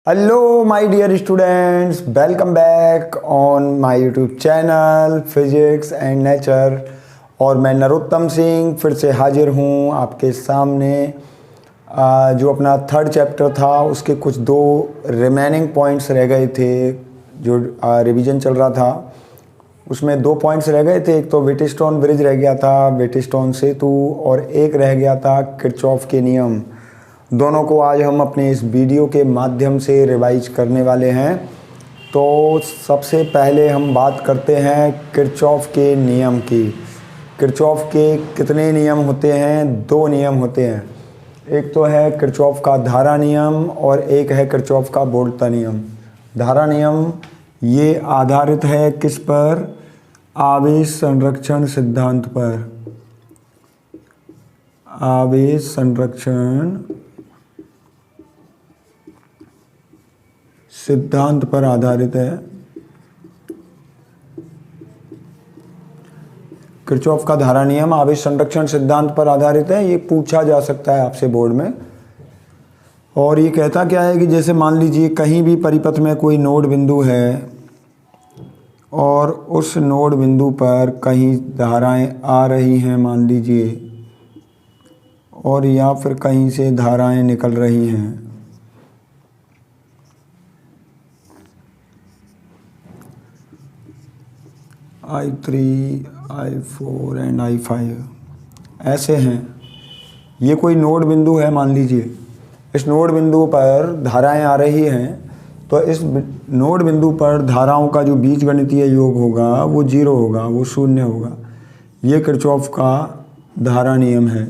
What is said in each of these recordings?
Hello my dear students, welcome back on my YouTube channel physics and nature. और मैं नरोत्तम सिंह फिर से हाजिर हूँ आपके सामने। जो अपना थर्ड चैप्टर था उसके कुछ दो रिमेनिंग पॉइंट्स रह गए थे, जो रिवीजन चल रहा था उसमें दो पॉइंट्स रह गए थे। एक तो व्हीटस्टोन ब्रिज रह गया था, व्हीटस्टोन सेतु, और एक रह गया था किरचॉफ के नियम। दोनों को आज हम अपने इस वीडियो के माध्यम से रिवाइज करने वाले हैं। तो सबसे पहले हम बात करते हैं किरचॉफ के नियम की। किरचॉफ के कितने नियम होते हैं? दो नियम होते हैं। एक तो है किरचॉफ का धारा नियम और एक है किरचॉफ का वोल्टा नियम। धारा नियम ये आधारित है किस पर? आवेश संरक्षण सिद्धांत पर। आवेश संरक्षण सिद्धांत पर आधारित है। किरचॉफ का धारा नियम आवेश संरक्षण सिद्धांत पर आधारित है। ये पूछा जा सकता है आपसे बोर्ड में। और ये कहता क्या है कि जैसे मान लीजिए कहीं भी परिपथ में कोई नोड बिंदु है और उस नोड बिंदु पर कहीं धाराएं आ रही हैं मान लीजिए, और या फिर कहीं से धाराएं निकल रही हैं। I3, I4 एंड I5 ऐसे हैं। ये कोई नोड बिंदु है मान लीजिए। इस नोड बिंदु पर धाराएं आ रही हैं, तो इस नोड बिंदु पर धाराओं का जो बीजगणितीय योग होगा वो 0 होगा, वो शून्य होगा। ये किरचॉफ का धारा नियम है।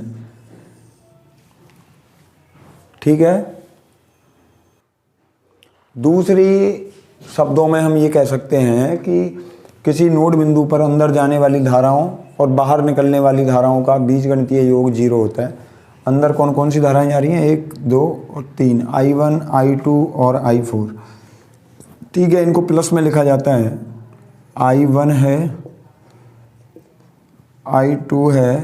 ठीक है। दूसरी शब्दों में हम ये कह सकते हैं कि किसी नोड बिंदु पर अंदर जाने वाली धाराओं और बाहर निकलने वाली धाराओं का बीजगणितीय योग 0 होता है। अंदर कौन कौन सी धाराएं जा रही हैं? 1, 2 और 3, I1, I2 और I4। ठीक है, इनको प्लस में लिखा जाता है। I1 है, I2 है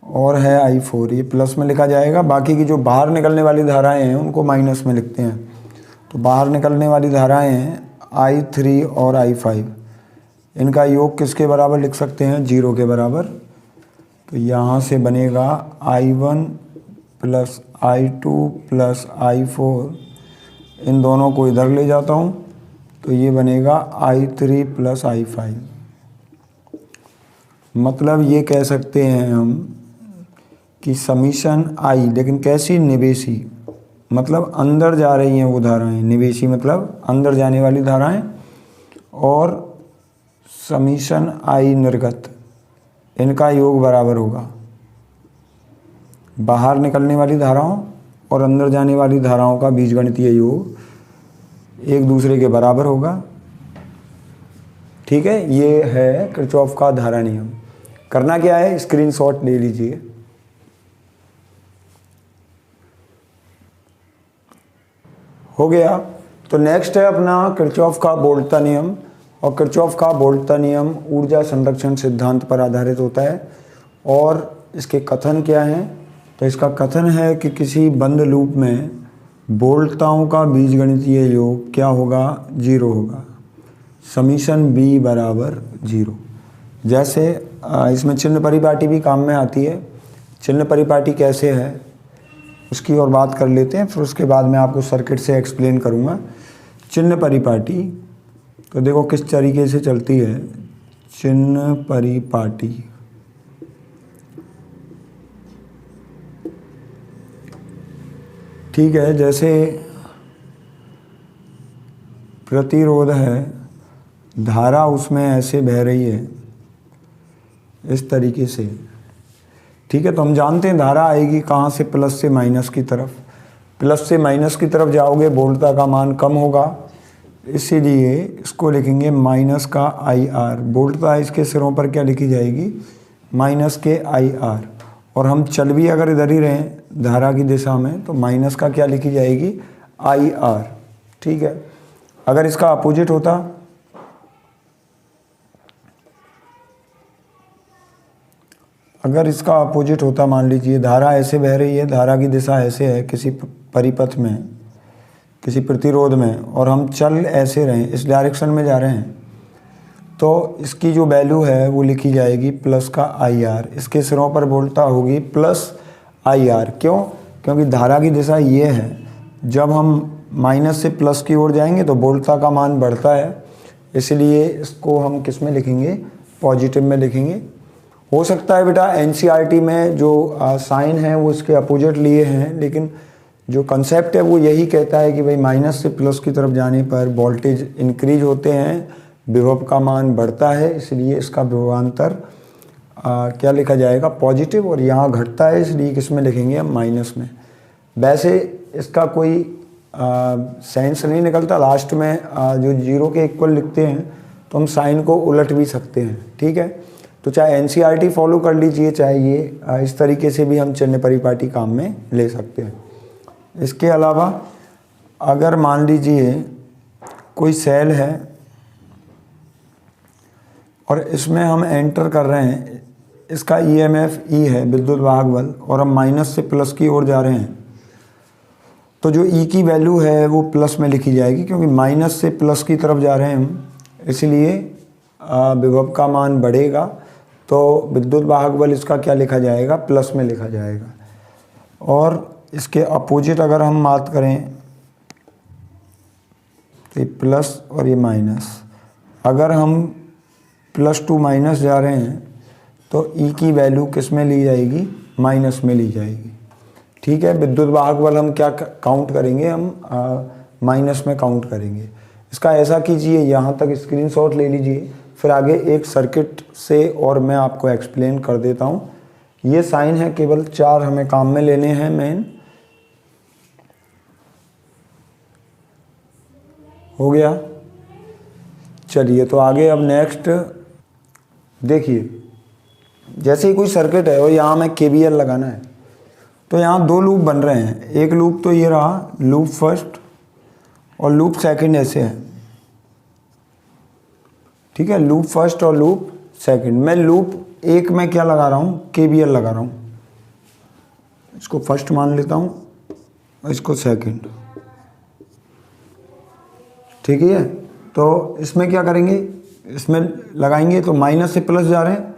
और है I4। ये प्लस में लिखा जाएगा। बाकी की जो बाहर निकलने वाली धाराएं हैं उनको माइनस में लिखते हैं। तो बाहर निकलने वाली धाराएं हैं I3 और I5। इनका योग किसके बराबर लिख सकते हैं? 0 के बराबर। तो यहाँ से बनेगा I1 plus I2 plus I4। इन दोनों को इधर ले जाता हूँ तो ये बनेगा I3 प्लस I5। मतलब ये कह सकते हैं हम कि समीशन I, लेकिन कैसी? निवेशी, मतलब अंदर जा रही हैं वो धाराएं। निवेशी मतलब अंदर जाने वाली धाराएं। और समीशन I निर्गत, इनका योग बराबर होगा बाहर निकलने वाली धाराओं और अंदर जाने वाली धाराओं का बीजगणितीय योग एक दूसरे के बराबर होगा। ठीक है, ये है किरचॉफ का धारा नियम। करना क्या है? स्क्रीनशॉट ले लीजिए। हो गया। तो नेक्स्ट है अपना किरचॉफ का वोल्टा नियम। और किरचॉफ का वोल्टा नियम ऊर्जा संरक्षण सिद्धांत पर आधारित होता है। और इसके कथन क्या हैं? तो इसका कथन है कि किसी बंद लूप में वोल्टाओं का बीजगणितीय योग क्या होगा? 0 होगा। समीशन B बराबर 0। जैसे इसमें चिन्ह परिपाटी भी काम में आती है। चिन्ह परिपाटी कैसे है उसकी और बात कर लेते हैं, फिर उसके बाद मैं आपको सर्किट से एक्सप्लेन करूँगा। चिन्ह परिपाटी तो देखो किस तरीके से चलती है। चिन्ह परिपाटी ठीक है, जैसे प्रतिरोध है, धारा उसमें ऐसे बह रही है इस तरीके से। ठीक है, तो हम जानते हैं धारा आएगी कहाँ से? प्लस से माइनस की तरफ। प्लस से माइनस की तरफ जाओगे वोल्टा का मान कम होगा, इसीलिए इसको लिखेंगे माइनस का IR। वोल्टा इसके सिरों पर क्या लिखी जाएगी? माइनस के IR। और हम चल भी अगर इधर ही रहें धारा की दिशा में तो माइनस का क्या लिखी जाएगी? IR। ठीक है, अगर इसका अपोजिट होता, अगर इसका अपोजिट होता, मान लीजिए धारा ऐसे बह रही है, धारा की दिशा ऐसे है किसी परिपथ में, किसी प्रतिरोध में और हम चल ऐसे रहें, इस डायरेक्शन में जा रहे हैं, तो इसकी जो वैल्यू है वो लिखी जाएगी प्लस का IR। इसके सिरों पर वोल्टता होगी प्लस IR। क्यों? क्योंकि धारा की दिशा ये है, जब हम माइनस से प्लस की ओर जाएंगे तो वोल्टता का मान बढ़ता है, इसलिए इसको हम किस में लिखेंगे? पॉजिटिव में लिखेंगे। हो सकता है बेटा NCERT में जो साइन है वो इसके अपोजिट लिए हैं, लेकिन जो कंसेप्ट है वो यही कहता है कि भाई माइनस से प्लस की तरफ जाने पर वोल्टेज इंक्रीज होते हैं, विभव का मान बढ़ता है, इसलिए इसका विभवांतर क्या लिखा जाएगा? पॉजिटिव। और यहाँ घटता है, इसलिए किस में लिखेंगे हम? माइनस में। वैसे इसका कोई सेंस नहीं निकलता, लास्ट में जो जीरो के इक्वल लिखते हैं तो हम साइन को उलट भी सकते हैं। ठीक है, तो चाहे NCERT फॉलो कर लीजिए, चाहे ये इस तरीके से भी हम चिन्ह परिपाटी काम में ले सकते हैं। इसके अलावा अगर मान लीजिए कोई सेल है और इसमें हम एंटर कर रहे हैं, इसका EMF E है, विद्युत वाहक बल, और हम माइनस से प्लस की ओर जा रहे हैं, तो जो E की वैल्यू है वो प्लस में लिखी जाएगी, क्योंकि माइनस से प्लस की तरफ जा रहे हैं हम, इसलिए विभव का मान बढ़ेगा, तो विद्युत वाहक बल इसका क्या लिखा जाएगा? प्लस में लिखा जाएगा। और इसके अपोजिट अगर हम बात करें तो ये प्लस और ये माइनस, अगर हम प्लस टू माइनस जा रहे हैं तो E की वैल्यू किस में ली जाएगी? माइनस में ली जाएगी। ठीक है, विद्युत वाहक बल हम क्या काउंट करेंगे? हम माइनस में काउंट करेंगे। इसका ऐसा कीजिए, यहाँ तक स्क्रीनशॉट ले लीजिए, फिर आगे एक सर्किट से और मैं आपको एक्सप्लेन कर देता हूँ। ये साइन है, केवल 4 हमें काम में लेने हैं मेन। हो गया? चलिए, तो आगे अब नेक्स्ट देखिए, जैसे ही कोई सर्किट है और यहाँ हमें KVL लगाना है, तो यहाँ 2 लूप बन रहे हैं। एक लूप तो ये रहा, लूप फर्स्ट, और लूप सेकंड ऐसे है। ठीक है, लूप फर्स्ट और लूप सेकंड। मैं लूप एक में क्या लगा रहा हूँ? KVL लगा रहा हूँ। इसको फर्स्ट मान लेता हूँ और इसको सेकंड। ठीक है, तो इसमें क्या करेंगे? इसमें लगाएंगे तो माइनस से प्लस जा रहे हैं,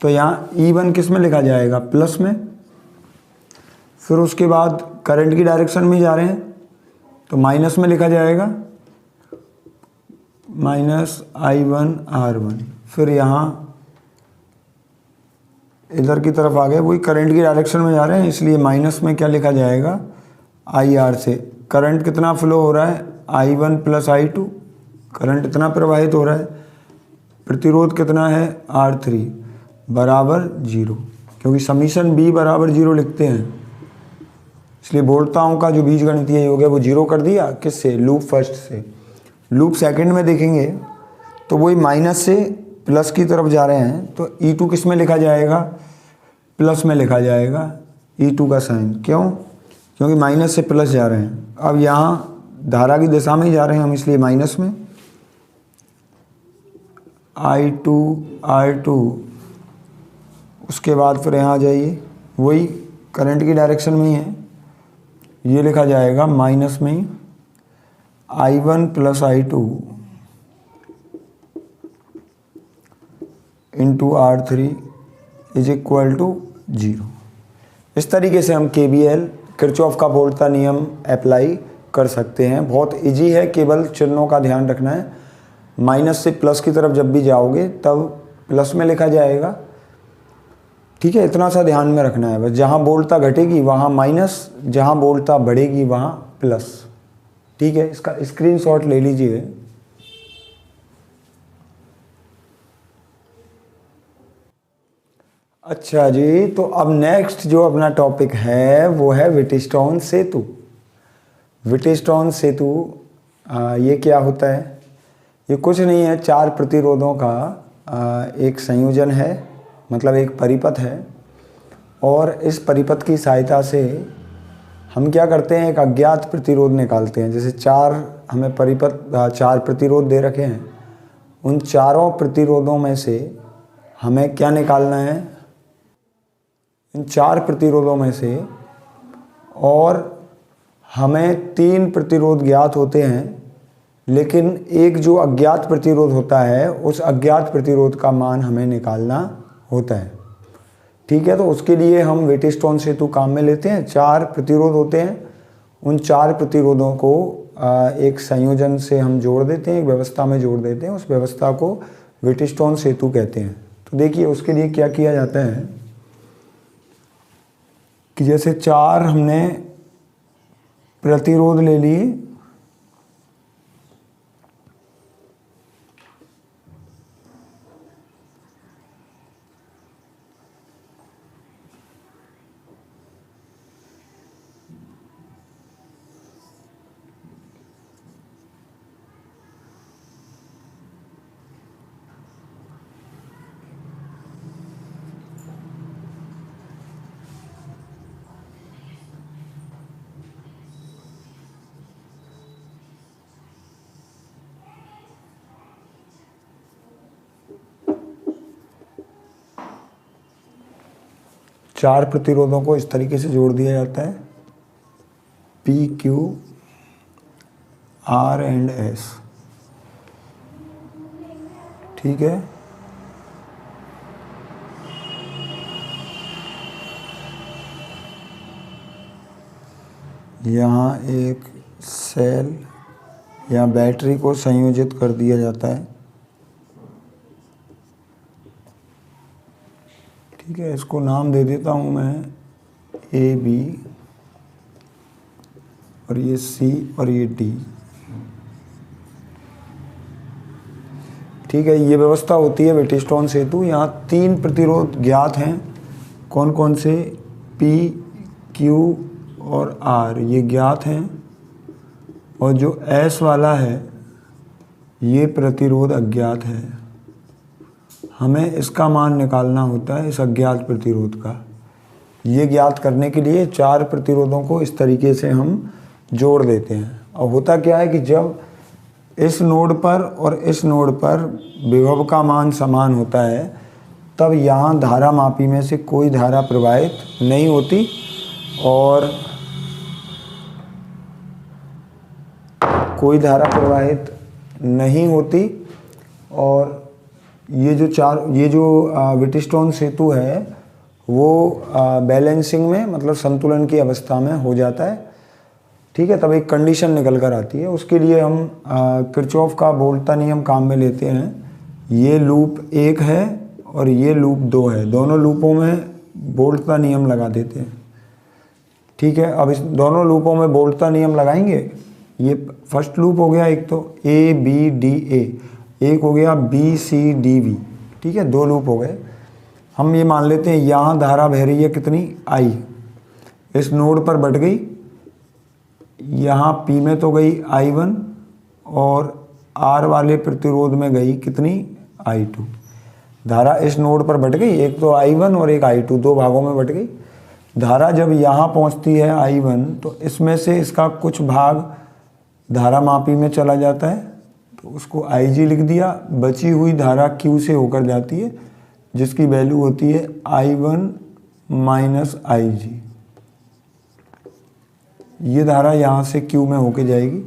तो यहाँ E1 किस में लिखा जाएगा? प्लस में। फिर उसके बाद करंट की डायरेक्शन में जा रहे हैं तो माइनस में लिखा जाएगा, माइनस I1R1। फिर यहाँ इधर की तरफ आ गए, वही करंट की डायरेक्शन में जा रहे हैं, इसलिए माइनस में क्या लिखा जाएगा? IR से। करंट कितना फ्लो हो रहा है? I1 plus I2। करंट इतना प्रवाहित हो रहा है। प्रतिरोध कितना है? R3 बराबर 0, क्योंकि समीशन B बराबर 0 लिखते हैं, इसलिए वोल्टताओं का जो बीजगणितीय योग है वो 0 कर दिया। किससे? लूप फर्स्ट से। लूप सेकंड में देखेंगे तो वही माइनस से प्लस की तरफ जा रहे हैं, तो E2 किस में लिखा जाएगा? प्लस में लिखा जाएगा, E2 का साइन। क्यों? क्योंकि माइनस से प्लस जा रहे हैं। अब यहाँ धारा की दिशा में ही जा रहे हैं हम, इसलिए माइनस में। I2 उसके बाद फिर यहाँ जाइए, वही करंट की डायरेक्शन में ही है, ये लिखा जाएगा माइनस में ही, I1 plus I2 into R3 is equal to 0। इस तरीके से हम KVL, किरचॉफ का वोल्टता नियम अप्लाई कर सकते हैं। बहुत इजी है, केवल चिन्हों का ध्यान रखना है। माइनस से प्लस की तरफ जब भी जाओगे तब प्लस में लिखा जाएगा। ठीक है, इतना सा ध्यान में रखना है बस। जहाँ वोल्टता घटेगी वहाँ माइनस, जहाँ वोल्टता बढ़ेगी वहाँ प्लस। ठीक है, इसका स्क्रीनशॉट ले लीजिए। अच्छा जी, तो अब नेक्स्ट जो अपना टॉपिक है वो है व्हिटस्टोन सेतु। व्हिटस्टोन सेतु ये क्या होता है? ये कुछ नहीं है, 4 प्रतिरोधों का एक संयोजन है, मतलब एक परिपथ है। और इस परिपथ की सहायता से हम क्या करते हैं? एक अज्ञात प्रतिरोध निकालते हैं। जैसे 4 हमें परिपथ 4 प्रतिरोध दे रखे हैं, उन चारों प्रतिरोधों में से हमें क्या निकालना है? इन 4 प्रतिरोधों में से और हमें 3 प्रतिरोध ज्ञात होते हैं, लेकिन एक जो अज्ञात प्रतिरोध होता है उस अज्ञात प्रतिरोध का मान हमें निकालना होता है। ठीक है, तो उसके लिए हम व्हीटस्टोन सेतु काम में लेते हैं। 4 प्रतिरोध होते हैं, उन 4 प्रतिरोधों को एक संयोजन से हम जोड़ देते हैं, एक व्यवस्था में जोड़ देते हैं। उस व्यवस्था को व्हीटस्टोन सेतु कहते हैं। तो देखिए उसके लिए क्या किया जाता है कि जैसे 4 हमने प्रतिरोध ले लिए, चार प्रतिरोधों को इस तरीके से जोड़ दिया जाता है, P Q R and S. ठीक है, यहाँ एक सेल या बैटरी को संयोजित कर दिया जाता है। ठीक है, इसको नाम दे देता हूँ मैं ए बी, और ये सी और ये डी। ठीक है, ये व्यवस्था होती है व्हीटस्टोन सेतु। यहाँ 3 प्रतिरोध ज्ञात हैं, कौन कौन से, पी क्यू और आर, ये ज्ञात हैं। और जो एस वाला है ये प्रतिरोध अज्ञात है। हमें इसका मान निकालना होता है, इस अज्ञात प्रतिरोध का। ये ज्ञात करने के लिए 4 प्रतिरोधों को इस तरीके से हम जोड़ देते हैं। और होता क्या है कि जब इस नोड पर और इस नोड पर विभव का मान समान होता है, तब यहाँ धारा मापी में से कोई धारा प्रवाहित नहीं होती, और कोई धारा प्रवाहित नहीं होती। और ये जो व्हीटस्टोन सेतु है वो बैलेंसिंग में, मतलब संतुलन की अवस्था में हो जाता है। ठीक है, तब एक कंडीशन निकल कर आती है। उसके लिए हम किरचॉफ का वोल्टा नियम काम में लेते हैं। ये लूप 1 है और ये लूप 2 है, दोनों लूपों में वोल्टा नियम लगा देते हैं। ठीक है, अब इस दोनों लूपों में वोल्टा नियम लगाएंगे। ये फर्स्ट लूप हो गया, एक तो ए बी डी ए, एक हो गया बी सी डी वी। ठीक है, 2 लूप हो गए। हम ये मान लेते हैं यहाँ धारा बह रही है कितनी, आई, इस नोड पर बट गई, यहाँ पी में तो गई I1 और आर वाले प्रतिरोध में गई कितनी, I2। धारा इस नोड पर बट गई, एक तो I1 और एक I2, 2 भागों में बट गई। धारा जब यहाँ पहुँचती है I1, तो इसमें से इसका कुछ भाग धारा मापी में चला जाता है, तो उसको IG लिख दिया। बची हुई धारा Q से होकर जाती है, जिसकी वैल्यू होती है I1 माइनस IG। ये धारा यहाँ से Q में होके जाएगी,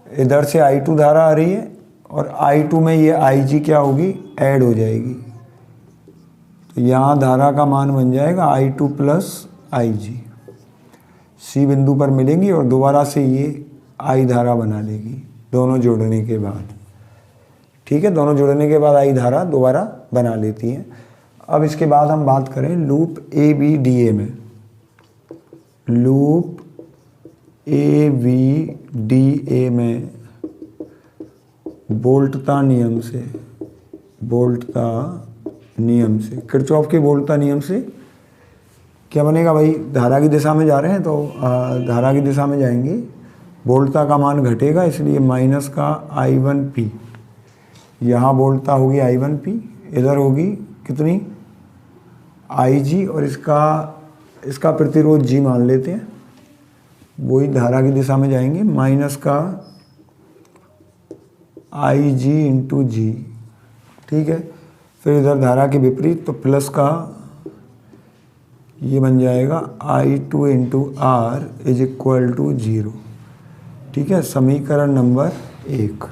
इधर से I2 धारा आ रही है, और I2 में ये IG क्या होगी, ऐड हो जाएगी। तो यहाँ धारा का मान बन जाएगा I2 प्लस IG। C बिंदु पर मिलेंगी और दोबारा से ये I धारा बना लेगी, दोनों जोड़ने के बाद। ठीक है, दोनों जोड़ने के बाद I धारा दोबारा बना लेती है। अब इसके बाद हम बात करें loop A B D A में। Loop A B D A में वोल्टता नियम से, किरचॉफ के वोल्टता नियम से क्या बनेगा भाई, धारा की दिशा में जा रहे हैं तो धारा की दिशा में जाएंगे, वोल्टता का मान घटेगा, इसलिए माइनस का I1P। यहाँ वोल्टता होगी I1P, इधर होगी कितनी, IG, और इसका प्रतिरोध G मान लेते हैं। वही धारा की दिशा में जाएंगे, माइनस का IG इंटू G। ठीक है, फिर इधर धारा के विपरीत, तो प्लस का ये बन जाएगा I2 into R is equal to 0। ठीक है, समीकरण नंबर 1।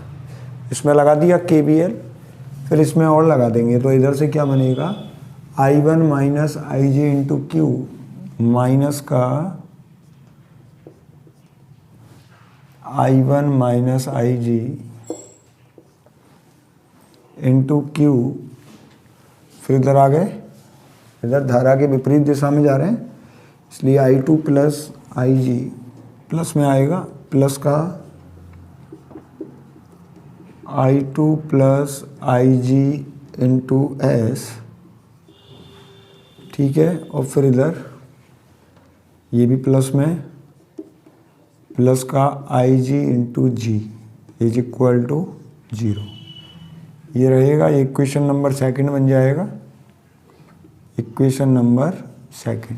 इसमें लगा दिया KVL, फिर इसमें और लगा देंगे तो इधर से क्या बनेगा, I1 minus IG into Q minus का I1 minus IG into Q, फिर इधर आ गए, इधर धारा के विपरीत दिशा में जा रहे हैं इसलिए I2 प्लस IG प्लस में आएगा प्लस का I2 plus IG into S. ठीक है, और फिर इधर ये भी प्लस में, प्लस का IG into G is equal to 0। ये रहेगा, इक्वेशन नंबर 2 बन जाएगा, इक्वेशन नंबर 2।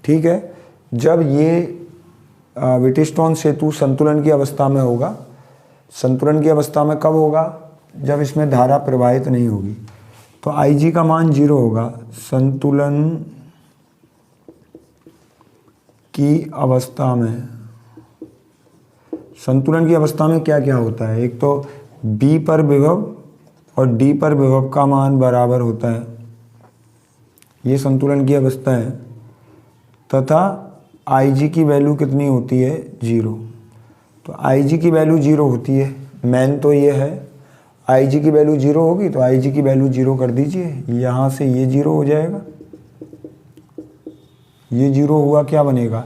ठीक है, जब ये व्हीटस्टोन सेतु संतुलन की अवस्था में होगा, संतुलन की अवस्था में कब होगा, जब इसमें धारा प्रवाहित नहीं होगी, तो IG का मान 0 होगा। संतुलन की अवस्था में, संतुलन की अवस्था में क्या क्या होता है, एक तो B पर विभव और D पर विभव का मान बराबर होता है, ये संतुलन की अवस्था है, तथा IG की वैल्यू कितनी होती है, 0। तो IG की वैल्यू 0 होती है, मेन तो ये है, IG की वैल्यू 0 होगी तो IG की वैल्यू 0 कर दीजिए, यहाँ से ये 0 हो जाएगा, ये 0 हुआ, क्या बनेगा,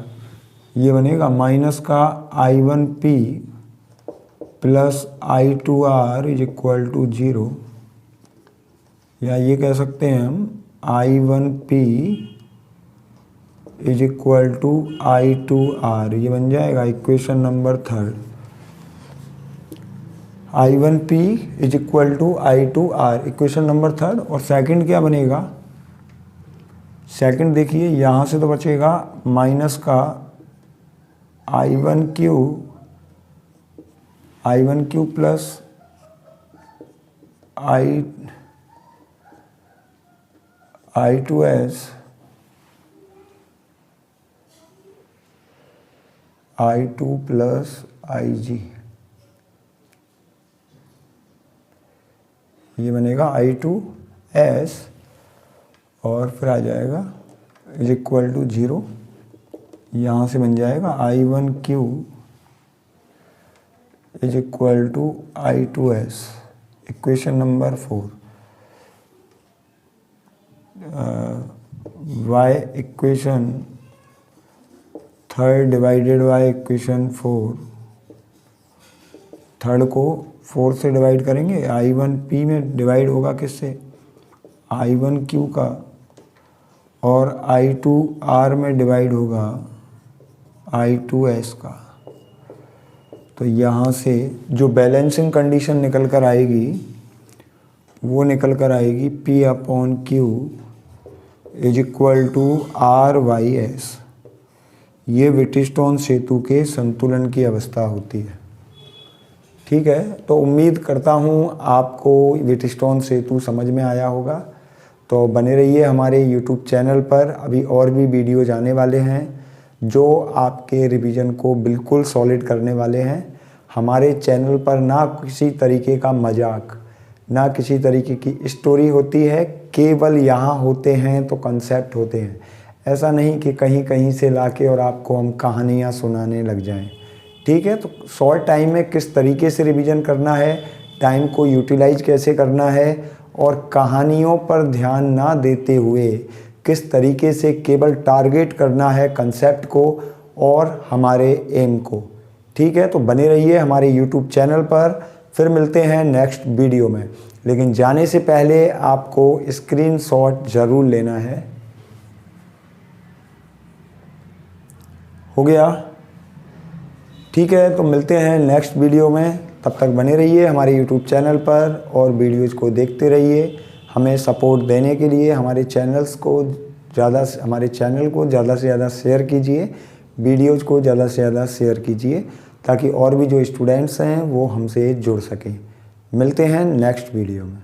ये बनेगा माइनस का I1P plus I2R is equal to 0, या ये कह सकते हैं हम I1P is equal to I2R, ये बन जाएगा equation number 3। I1P is equal to I2R, equation number 3। और सेकंड क्या बनेगा, सेकंड देखिए यहाँ से तो बचेगा माइनस का I1Q plus I2S I2 plus IG, ये बनेगा I2S और फिर आ जाएगा इज इक्वल टू 0, यहाँ से बन जाएगा I1Q is equal to I2S, equation number 4। Y equation 3 divided by equation 4, third को 4 से डिवाइड करेंगे, I1P में डिवाइड होगा किससे, I1Q का, और I2R में डिवाइड होगा I2S का। तो यहाँ से जो बैलेंसिंग कंडीशन निकल कर आएगी वो निकल कर आएगी P/Q is equal to RYS। ये व्हीटस्टोन सेतु के संतुलन की अवस्था होती है। ठीक है, तो उम्मीद करता हूँ आपको व्हीटस्टोन सेतु समझ में आया होगा। तो बने रहिए हमारे YouTube चैनल पर, अभी और भी वीडियोज आने वाले हैं जो आपके रिवीजन को बिल्कुल सॉलिड करने वाले हैं। हमारे चैनल पर ना किसी तरीके का मजाक, ना किसी तरीके की स्टोरी होती है, केवल यहाँ होते हैं तो कंसेप्ट होते हैं। ऐसा नहीं कि कहीं कहीं से लाके और आपको हम कहानियाँ सुनाने लग जाएं। ठीक है, तो शॉर्ट टाइम में किस तरीके से रिवीजन करना है, टाइम को यूटिलाइज कैसे करना है, और कहानियों पर ध्यान ना देते हुए किस तरीके से केवल टारगेट करना है कंसेप्ट को और हमारे एम को। ठीक है, तो बने रहिए हमारे यूट्यूब चैनल पर, फिर मिलते हैं नेक्स्ट वीडियो में। लेकिन जाने से पहले आपको स्क्रीनशॉट ज़रूर लेना है। हो गया? ठीक है, तो मिलते हैं नेक्स्ट वीडियो में। तब तक बने रहिए हमारे यूट्यूब चैनल पर और वीडियोज़ को देखते रहिए। हमें सपोर्ट देने के लिए हमारे चैनल को ज़्यादा से ज़्यादा शेयर कीजिए, वीडियोज़ को ज़्यादा से ज़्यादा शेयर कीजिए, ताकि और भी जो स्टूडेंट्स हैं वो हमसे जुड़ सकें। मिलते हैं नेक्स्ट वीडियो में।